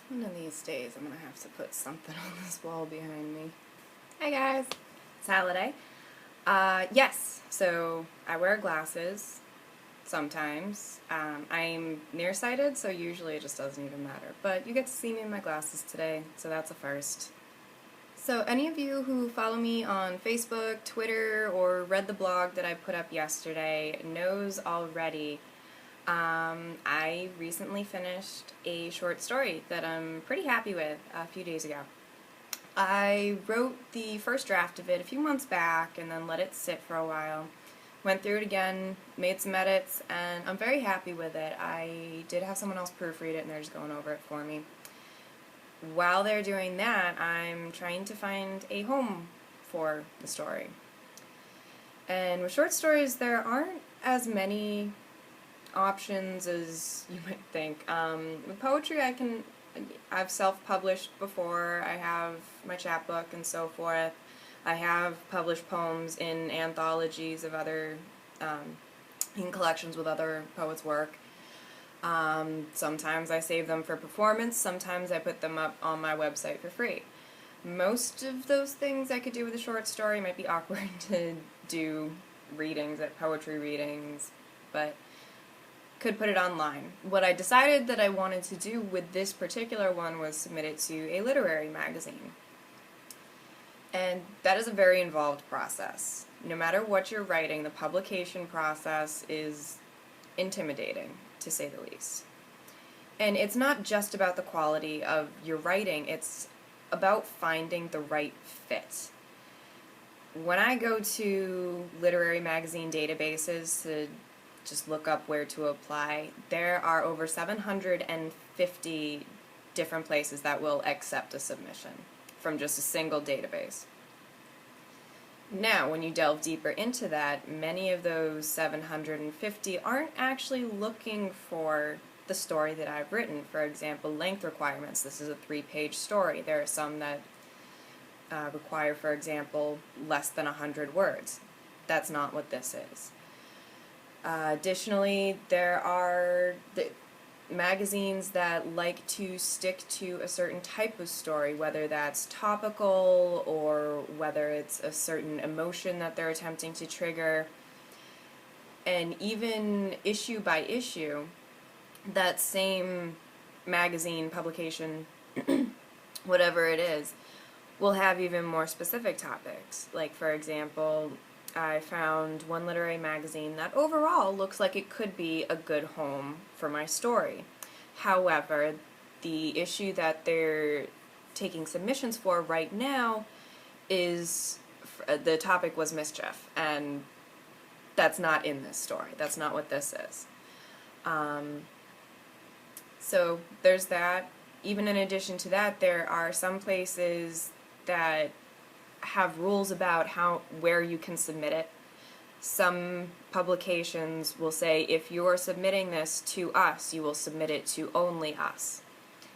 One of these days I'm gonna have to put something on this wall behind me. Hi guys, it's Halliday. Yes, so I wear glasses sometimes. I'm nearsighted, so usually it just doesn't even matter. But you get to see me in my glasses today, so that's a first. So any of you who follow me on Facebook, Twitter, or read the blog that I put up yesterday knows already I recently finished a short story that I'm pretty happy with a few days ago. I wrote the first draft of it a few months back and then let it sit for a while. Went through it again, made some edits, and I'm very happy with it. I did have someone else proofread it and they're just going over it for me. While they're doing that, I'm trying to find a home for the story. And with short stories, there aren't as many options as you might think. With poetry, I've self-published before. I have my chapbook and so forth. I have published poems in anthologies of other, in collections with other poets' work. Sometimes I save them for performance, sometimes I put them up on my website for free. Most of those things I could do with a short story. It might be awkward to do readings at poetry readings, but could put it online. What I decided that I wanted to do with this particular one was submit it to a literary magazine. And that is a very involved process. No matter what you're writing, the publication process is intimidating, to say the least. And it's not just about the quality of your writing, it's about finding the right fit. When I go to literary magazine databases to just look up where to apply, there are over 750 different places that will accept a submission from just a single database. Now, when you delve deeper into that, many of those 750 aren't actually looking for the story that I've written. For example, length requirements. This is a 3-page story. There are some that require, for example, less than 100 words. That's not what this is. Additionally, there are magazines that like to stick to a certain type of story, whether that's topical or whether it's a certain emotion that they're attempting to trigger. And even issue by issue, that same magazine, publication, whatever it is, will have even more specific topics. Like, for example, I found one literary magazine that overall looks like it could be a good home for my story. However, the issue that they're taking submissions for right now is, the topic was mischief, and that's not in this story. That's not what this is. So there's that. Even in addition to that, there are some places that have rules about where you can submit it. Some publications will say, if you're submitting this to us, you will submit it to only us.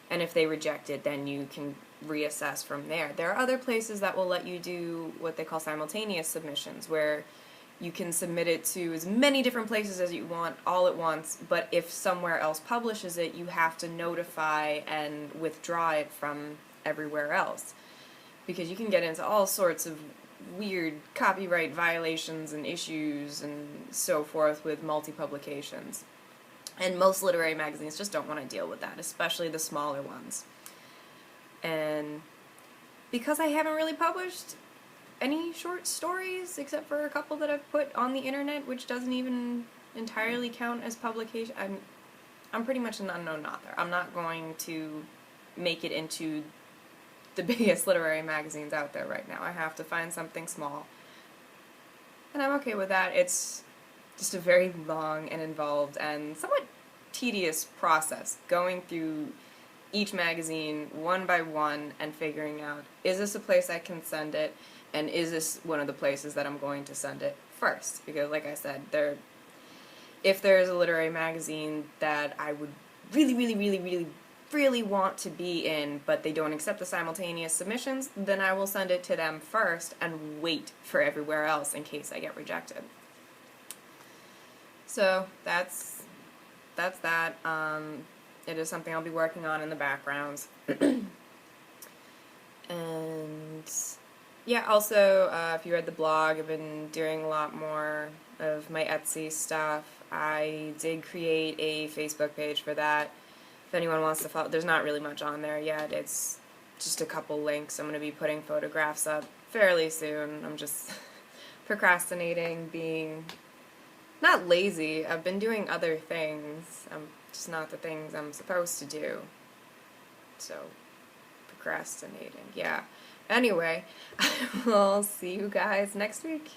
And if they reject it, then you can reassess from there. There are other places that will let you do what they call simultaneous submissions, where you can submit it to as many different places as you want all at once, but if somewhere else publishes it, you have to notify and withdraw it from everywhere else. Because you can get into all sorts of weird copyright violations and issues and so forth with multi-publications. And most literary magazines just don't want to deal with that, especially the smaller ones. And because I haven't really published any short stories, except for a couple that I've put on the internet, which doesn't even entirely count as publication, I'm pretty much an unknown author. I'm not going to make it into the biggest literary magazines out there right now. I have to find something small. And I'm okay with that. It's just a very long and involved and somewhat tedious process, going through each magazine one by one and figuring out, is this a place I can send it, and is this one of the places that I'm going to send it first? Because like I said, if there's a literary magazine that I would really want to be in, but they don't accept the simultaneous submissions, then I will send it to them first and wait for everywhere else in case I get rejected. So that's that. It is something I'll be working on in the background. And yeah, also, if you read the blog, I've been doing a lot more of my Etsy stuff. I did create a Facebook page for that. If anyone wants to follow, there's not really much on there yet. It's just a couple links. I'm going to be putting photographs up fairly soon. I'm just procrastinating, being not lazy. I've been doing other things. I'm just not the things I'm supposed to do. So, procrastinating. Yeah. Anyway, I will see you guys next week.